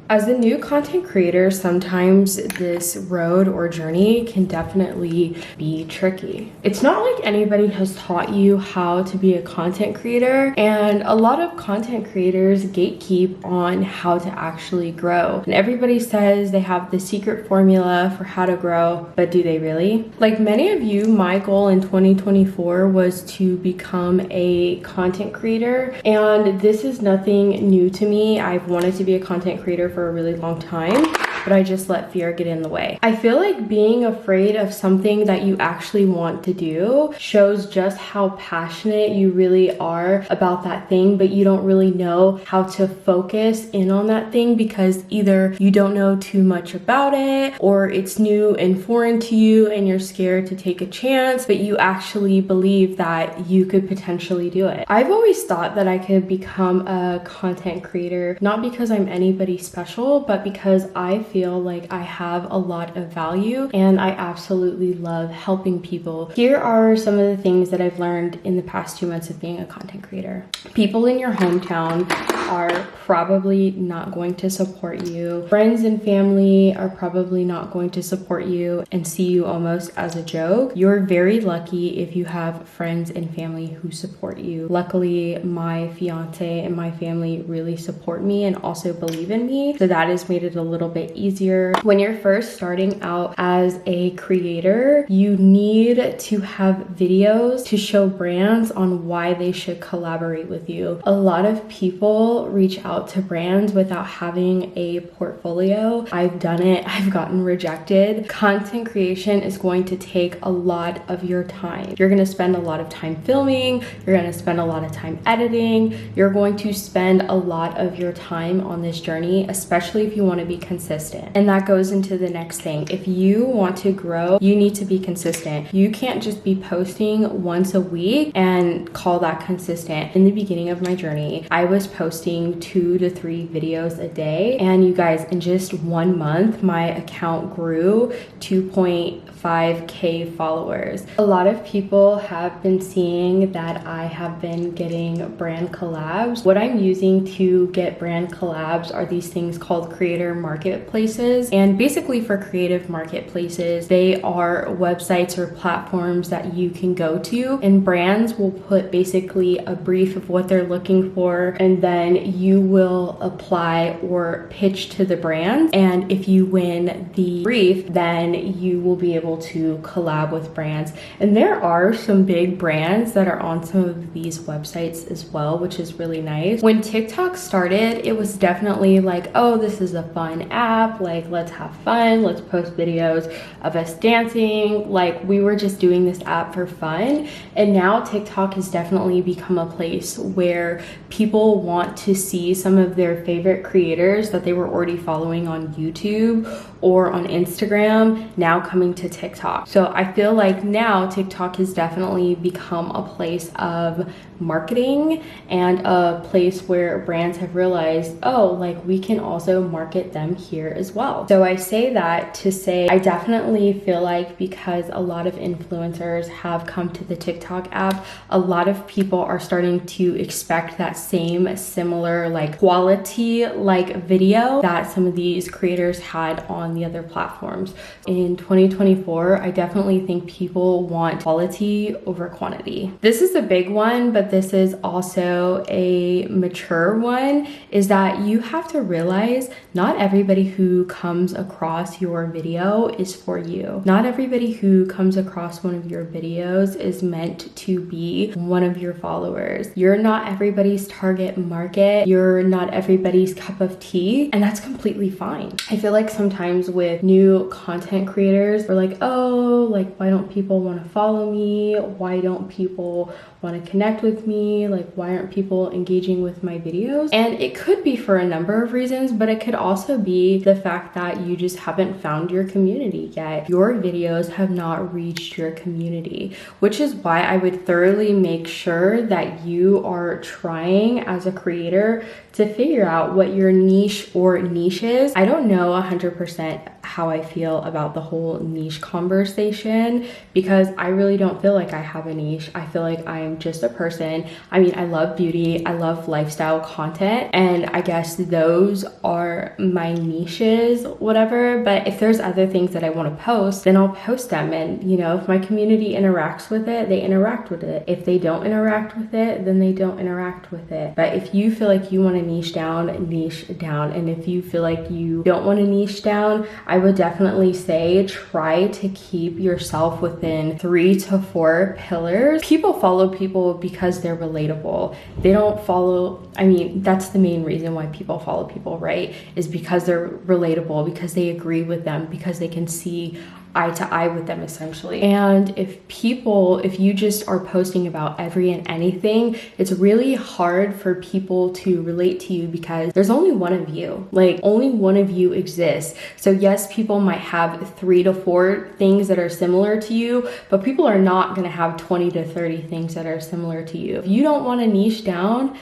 As a new content creator, sometimes this road or journey can definitely be tricky. It's not like anybody has taught you how to be a content creator, and a lot of content creators gatekeep on how to actually grow. And everybody says they have the secret formula for how to grow, but do they really? Like many of you, my goal in 2024 was to become a content creator, and this is nothing new to me. I've wanted to be a content creator for a really long time, but I just let fear get in the way. I feel like being afraid of something that you actually want to do shows just how passionate you really are about that thing, but you don't really know how to focus in on that thing because either you don't know too much about it, or it's new and foreign to you and you're scared to take a chance, but you actually believe that you could potentially do it. I've always thought that I could become a content creator, not because I'm anybody special, but because I feel like I have a lot of value and I absolutely love helping people. Here are some of the things that I've learned in the past 2 months of being a content creator. People in your hometown are probably not going to support you. Friends and family are probably not going to support you and see you almost as a joke. You're very lucky if you have friends and family who support you. Luckily, my fiance and my family really support me and also believe in me, so that has made it a little bit easier. When you're first starting out as a creator, you need to have videos to show brands on why they should collaborate with you. A lot of people reach out to brands without having a portfolio. I've done it. I've gotten rejected. Content creation is going to take a lot of your time. You're going to spend a lot of time filming. You're going to spend a lot of time editing. You're going to spend a lot of your time on this journey, especially if you want to be consistent. And that goes into the next thing. If you want to grow, you need to be consistent. You can't just be posting once a week and call that consistent. In the beginning of my journey, I was posting 2 to 3 videos a day. And you guys, in just 1 month, my account grew 2.5K followers. A lot of people have been seeing that I have been getting brand collabs. What I'm using to get brand collabs are these things called creator marketplaces. And basically for creative marketplaces, they are websites or platforms that you can go to, and brands will put basically a brief of what they're looking for, and then you will apply or pitch to the brand. And if you win the brief, then you will be able to collab with brands. And there are some big brands that are on some of these websites as well, which is really nice. When TikTok started, it was definitely like, oh, this is a fun app, like let's have fun, let's post videos of us dancing, like we were just doing this app for fun. And now TikTok has definitely become a place where people want to see some of their favorite creators that they were already following on YouTube or on Instagram now coming to TikTok. So I feel like now TikTok has definitely become a place of marketing and a place where brands have realized, oh, like we can also market them here as well. So I say that to say I definitely feel like because a lot of influencers have come to the TikTok app, a lot of people are starting to expect that same similar like quality like video that some of these creators had on the other platforms. In 2024, I definitely think people want quality over quantity. This is a big one, but this is also a mature one, is that you have to realize not everybody who comes across your video is for you. Not everybody who comes across one of your videos is meant to be one of your followers. You're not everybody's target market. You're not everybody's cup of tea, and that's completely fine. I feel like sometimes with new content creators, we're like, oh, like why don't people want to follow me? Why don't people want to connect with me? Like, why aren't people engaging with my videos? And it could be for a number of reasons, but it could also be the fact that you just haven't found your community yet. Your videos have not reached your community, which is why I would thoroughly make sure that you are trying as a creator to figure out what your niche or niche is. I don't know 100% how I feel about the whole niche conversation because I really don't feel like I have a niche. I feel like I I'm just a person. I mean, I love beauty, I love lifestyle content, and I guess those are my niches, whatever. But if there's other things that I want to post, then I'll post them. And you know, if my community interacts with it, they interact with it. If they don't interact with it, then they don't interact with it. But if you feel like you want to niche down. And if you feel like you don't want to niche down, I would definitely say try to keep yourself within 3 to 4 pillars. People follow people because they're relatable. They don't follow, I mean, that's the main reason why people follow people, right? Is because they're relatable, because they agree with them, because they can see eye to eye with them essentially. And if you just are posting about every and anything, it's really hard for people to relate to you because there's only one of you. Like, only one of you exists. So yes, people might have 3 to 4 things that are similar to you, but people are not gonna have 20 to 30 things that are similar to you. If you don't wanna niche down,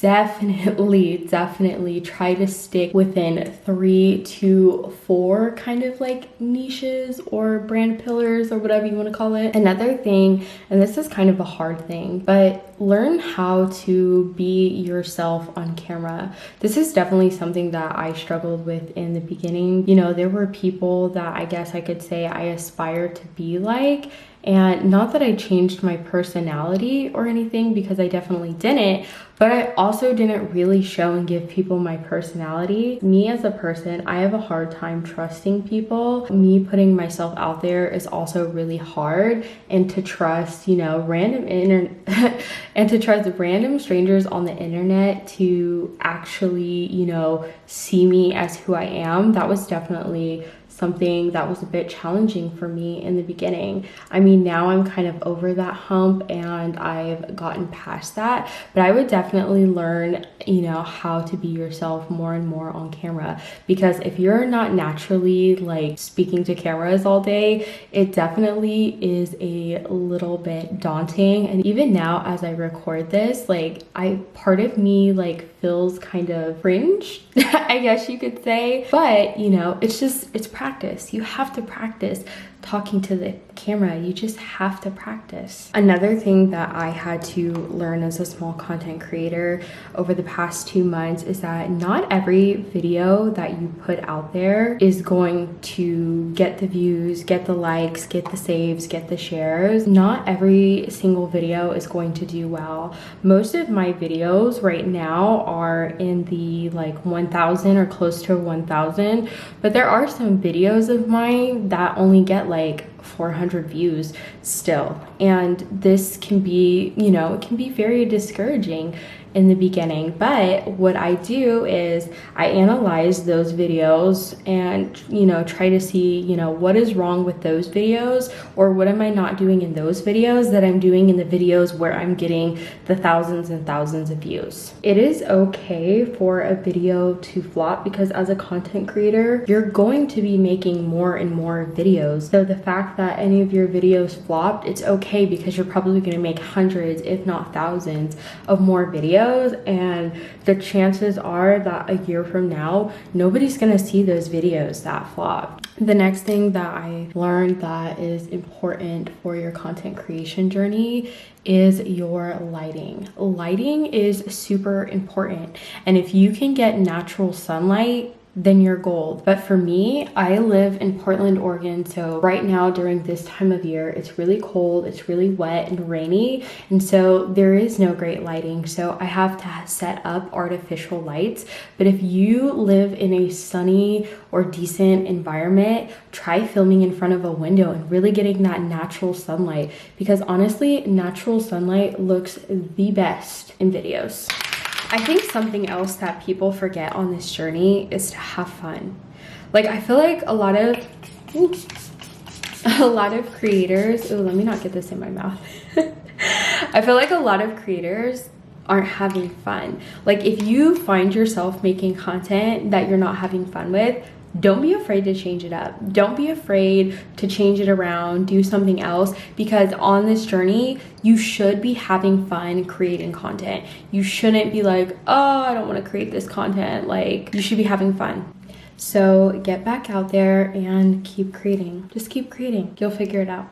definitely try to stick within 3 to 4 kind of like niches or brand pillars or whatever you want to call it. Another thing, and this is kind of a hard thing, but learn how to be yourself on camera. This is definitely something that I struggled with in the beginning. You know, there were people that I guess I could say I aspired to be like, and not that I changed my personality or anything, because I definitely didn't, but I also didn't really show and give people my personality. Me as a person, I have a hard time trusting people. Me putting myself out there is also really hard, and to trust, you know, and to trust random strangers on the internet to actually, you know, see me as who I am, that was definitely something that was a bit challenging for me in the beginning. I mean, now I'm kind of over that hump and I've gotten past that, but I would definitely learn, you know, how to be yourself more and more on camera, because if you're not naturally like speaking to cameras all day, it definitely is a little bit daunting. And even now as I record this, like part of me like feels kind of cringe, I guess you could say, but you know, it's practice. You have to practice talking to the camera. You just have to practice. Another thing that I had to learn as a small content creator over the past 2 months is that not every video that you put out there is going to get the views, get the likes, get the saves, get the shares. Not every single video is going to do well. Most of my videos right now are in the like 1,000 or close to 1,000, but there are some videos of mine that only get like 400 views still. And this can be, you know, it can be very discouraging in the beginning. But what I do is I analyze those videos and, you know, try to see, you know, what is wrong with those videos, or what am I not doing in those videos that I'm doing in the videos where I'm getting the thousands and thousands of views. It is okay for a video to flop, because as a content creator, you're going to be making more and more videos. So the fact that any of your videos flopped, it's okay, because you're probably going to make hundreds, if not thousands, of more videos. And the chances are that a year from now, nobody's gonna see those videos that flop. The next thing that I learned that is important for your content creation journey is your lighting. Lighting is super important. And if you can get natural sunlight, then you're gold. But for me, I live in Portland, Oregon. So right now during this time of year, it's really cold, it's really wet and rainy. And so there is no great lighting. So I have to set up artificial lights. But if you live in a sunny or decent environment, try filming in front of a window and really getting that natural sunlight. Because honestly, natural sunlight looks the best in videos. I think something else that people forget on this journey is to have fun. Like, I feel like a lot of creators, oh, let me not get this in my mouth. I feel like a lot of creators aren't having fun. Like, if you find yourself making content that you're not having fun with, don't be afraid to change it up. Don't be afraid to change it around, do something else, because on this journey, you should be having fun creating content. You shouldn't be like, oh, I don't want to create this content. Like, you should be having fun. So get back out there and keep creating. Just keep creating. You'll figure it out.